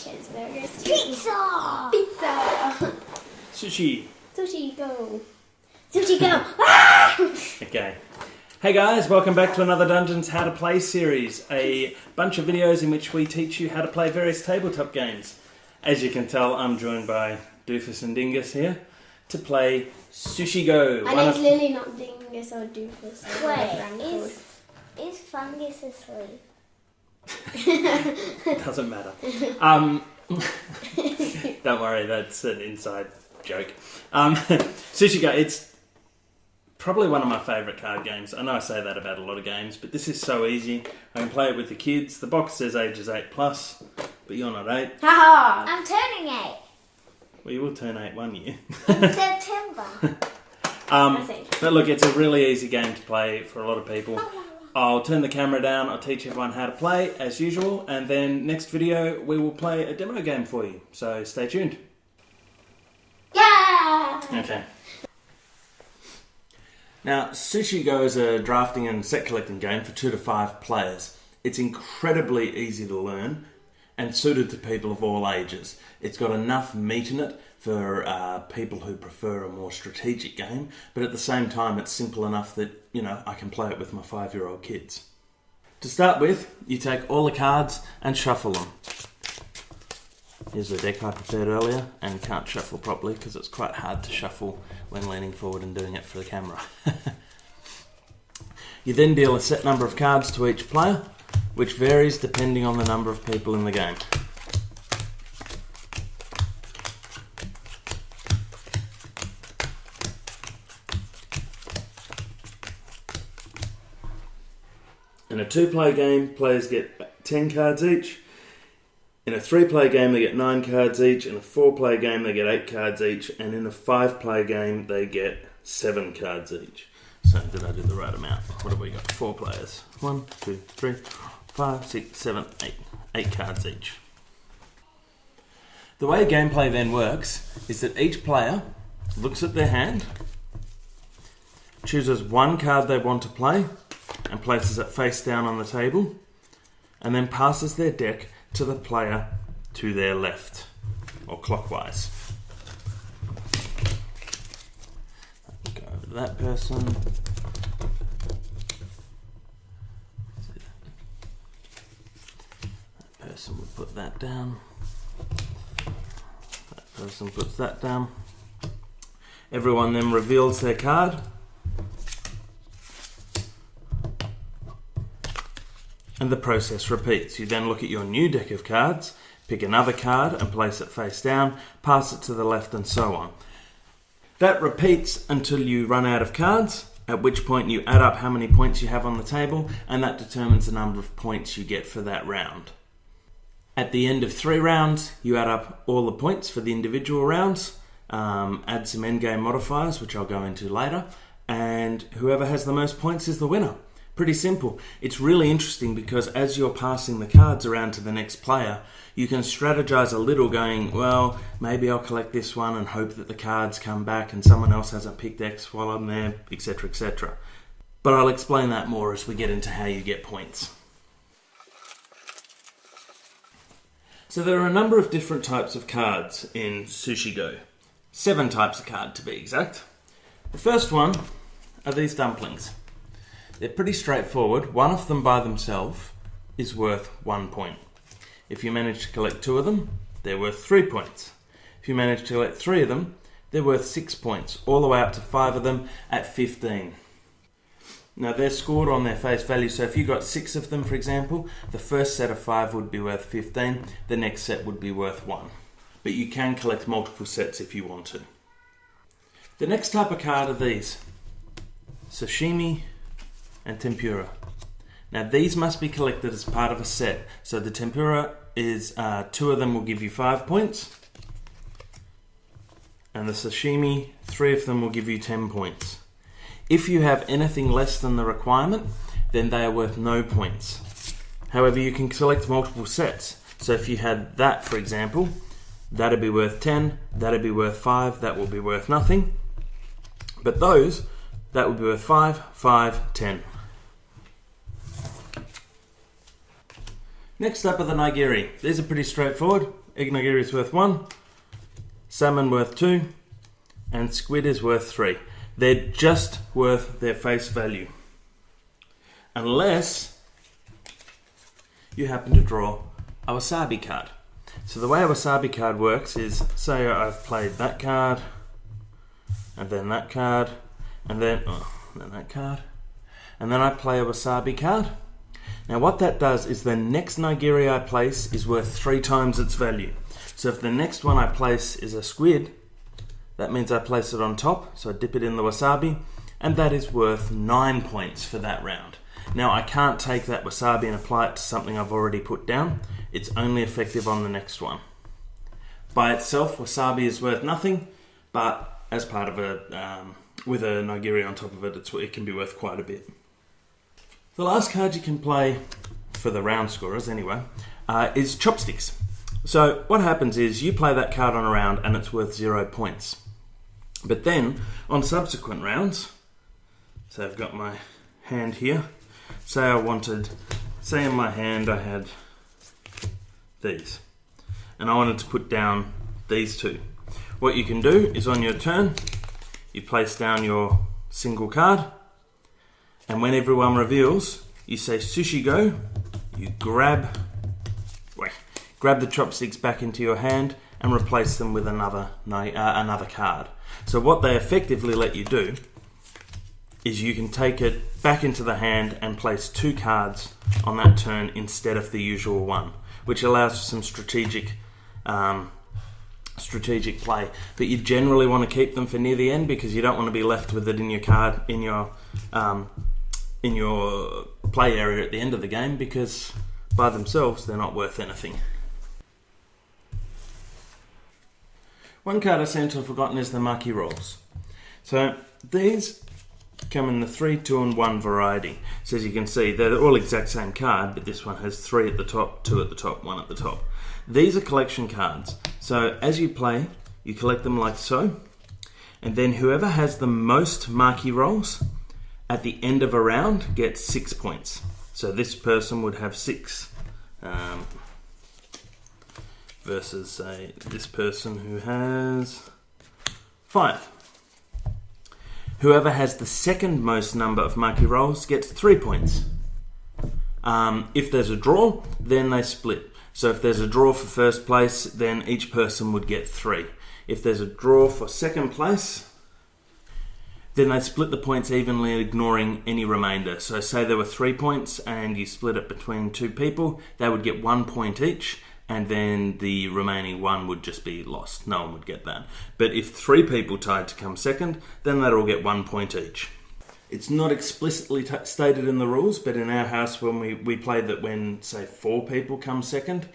Cheeseburgers. Pizza! Pizza! Sushi. Sushi, go. Sushi, go! Ah! Okay. Hey guys, welcome back to another Dungeons How to Play series. A bunch of videos in which we teach you how to play various tabletop games. As you can tell, I'm joined by Doofus and Dingus here to play Sushi Go. My name's Lily, not Dingus or Doofus. Wait, is Fungus asleep? Doesn't matter. Don't worry, that's an inside joke. Sushi Go, it's probably one of my favourite card games. I know I say that about a lot of games, but this is so easy. I can play it with the kids. The box says ages 8+, but you're not 8. Haha! I'm turning 8 Well, you will turn 8 one year. in September. But look, it's a really easy game to play for a lot of people. I'll turn the camera down, I'll teach everyone how to play as usual, and then next video we will play a demo game for you. So stay tuned. Yeah! Okay. Now, Sushi Go is a drafting and set collecting game for 2 to 5 players. It's incredibly easy to learn and suited to people of all ages. It's got enough meat in it for people who prefer a more strategic game, but at the same time it's simple enough that, you know, I can play it with my 5-year-old kids. To start with, you take all the cards and shuffle them. Here's the deck I prepared earlier and can't shuffle properly because it's quite hard to shuffle when leaning forward and doing it for the camera. You then deal a set number of cards to each player, which varies depending on the number of people in the game. In a 2-player game, players get 10 cards each. In a 3-player game, they get 9 cards each. In a 4-player game, they get 8 cards each. And in a 5-player game, they get 7 cards each. So, did I do the right amount? What have we got? 4 players. 1, 2, 3, 5, 6, 7, 8. 8 cards each. The way gameplay then works is that each player looks at their hand, chooses one card they want to play, and places it face down on the table, and then passes their deck to the player to their left, or clockwise. Go over to that person. That person will put that down. That person puts that down. Everyone then reveals their card. And the process repeats. You then look at your new deck of cards, pick another card and place it face down, pass it to the left and so on. That repeats until you run out of cards, at which point you add up how many points you have on the table, and that determines the number of points you get for that round. At the end of 3 rounds, you add up all the points for the individual rounds, add some endgame modifiers, which I'll go into later, and whoever has the most points is the winner. Pretty simple. It's really interesting because as you're passing the cards around to the next player, you can strategize a little going, well, maybe I'll collect this one and hope that the cards come back and someone else hasn't picked X while I'm there, etc, etc. But I'll explain that more as we get into how you get points. So there are a number of different types of cards in Sushi Go. 7 types of card to be exact. The first one are these dumplings. They're pretty straightforward. One of them by themselves is worth 1 point. If you manage to collect 2 of them, they're worth 3 points. If you manage to collect 3 of them, they're worth 6 points, all the way up to 5 of them at 15. Now they're scored on their face value, so if you got 6 of them, for example, the first set of 5 would be worth 15, the next set would be worth 1. But you can collect multiple sets if you want to. The next type of card are these. Sashimi and tempura. Now these must be collected as part of a set. So the tempura is 2 of them will give you 5 points, and the sashimi, 3 of them will give you 10 points. If you have anything less than the requirement, then they are worth no points. However, you can select multiple sets. So if you had that, for example, that'd be worth 10, that'd be worth 5, that will be worth nothing. But those, that would be worth 5, 5, 10. Next up are the nigiri. These are pretty straightforward. egg nigiri is worth 1, salmon worth 2, and squid is worth 3. They're just worth their face value. Unless you happen to draw a wasabi card. So the way a wasabi card works is, say I've played that card, and then that card, and then that card, and then I play a wasabi card. Now what that does is the next nigiri I place is worth 3 times its value. So if the next one I place is a squid, that means I place it on top, so I dip it in the wasabi, and that is worth 9 points for that round. Now I can't take that wasabi and apply it to something I've already put down. It's only effective on the next one. By itself, wasabi is worth nothing, but as part of with a nigiri on top of it, it can be worth quite a bit. The last card you can play, for the round scorers anyway, is chopsticks. So what happens is you play that card on a round and it's worth 0 points. But then on subsequent rounds, so I've got my hand here, say in my hand I had these, and I wanted to put down these 2. What you can do is on your turn, you place down your single card, and when everyone reveals, you say sushi go, you grab the chopsticks back into your hand and replace them with another card. So what they effectively let you do is you can take it back into the hand and place 2 cards on that turn instead of the usual one, which allows for some strategic play. But you generally want to keep them for near the end because you don't want to be left with it in your card in your play area at the end of the game, because by themselves they're not worth anything. One card I seem to have forgotten is the maki rolls. So these come in the 3, 2 and 1 variety. So as you can see, they're all exact same card, but this one has 3 at the top, 2 at the top, 1 at the top. These are collection cards. So as you play, you collect them like so, and then whoever has the most maki rolls at the end of a round gets 6 points. So this person would have 6 versus, say, this person who has 5. Whoever has the second most number of maki rolls gets 3 points. If there's a draw, then they split. So if there's a draw for first place, then each person would get 3. If there's a draw for second place, then they split the points evenly, ignoring any remainder. So say there were 3 points and you split it between 2 people, they would get 1 point each, and then the remaining 1 would just be lost. No one would get that. But if 3 people tied to come second, then they'd all get 1 point each. It's not explicitly stated in the rules, but in our house when we play that when, say, 4 people come second,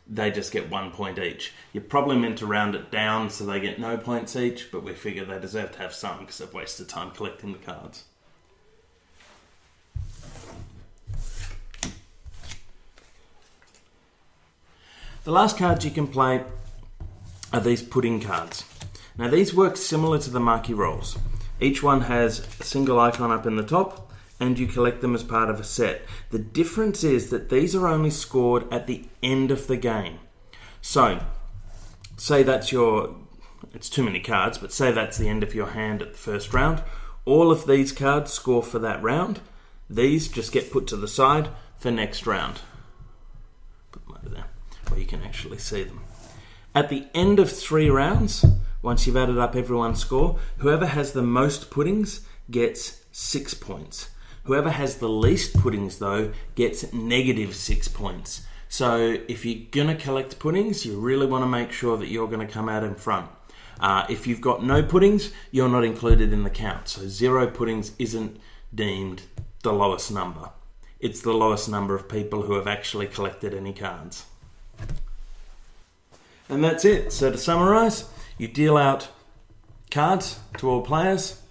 they just get 1 point each. You're probably meant to round it down so they get no points each, but we figure they deserve to have some because they've wasted time collecting the cards. The last cards you can play are these pudding cards. Now these work similar to the maki rolls. Each one has a single icon up in the top, and you collect them as part of a set. The difference is that these are only scored at the end of the game. So, say that's it's too many cards, but say that's the end of your hand at the first round. All of these cards score for that round. These just get put to the side for next round. Put them over there, where you can actually see them. At the end of 3 rounds, once you've added up everyone's score, whoever has the most puddings gets 6 points. Whoever has the least puddings, though, gets negative 6 points. So if you're going to collect puddings, you really want to make sure that you're going to come out in front. If you've got no puddings, you're not included in the count. So 0 puddings isn't deemed the lowest number. It's the lowest number of people who have actually collected any cards. And that's it. So to summarise, you deal out cards to all players,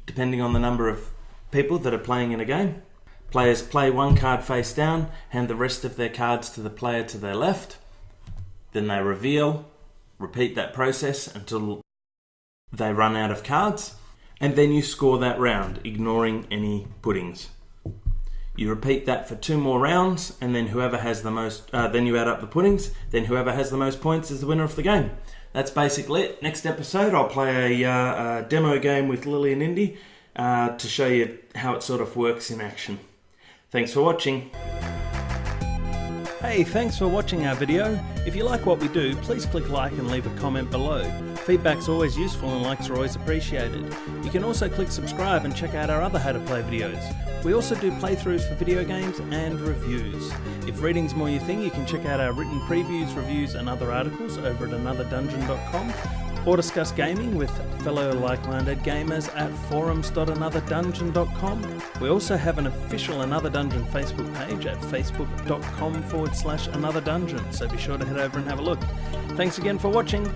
depending on the number of people that are playing in a game. Players play 1 card face down, hand the rest of their cards to the player to their left. Then they reveal, repeat that process until they run out of cards, and then you score that round, ignoring any puddings. You repeat that for 2 more rounds, and then whoever has the most, then you add up the puddings, then whoever has the most points is the winner of the game. That's basically it. Next episode I'll play a demo game with Lily and Indy to show you how it sort of works in action. Thanks for watching. Hey, thanks for watching our video. If you like what we do, please click like and leave a comment below. Feedback's always useful and likes are always appreciated. You can also click subscribe and check out our other How to Play videos. We also do playthroughs for video games and reviews. If reading's more your thing, you can check out our written previews, reviews and other articles over at anotherdungeon.com, or discuss gaming with fellow like-minded gamers at forums.anotherdungeon.com. We also have an official Another Dungeon Facebook page at facebook.com/anotherdungeon, so be sure to head over and have a look. Thanks again for watching.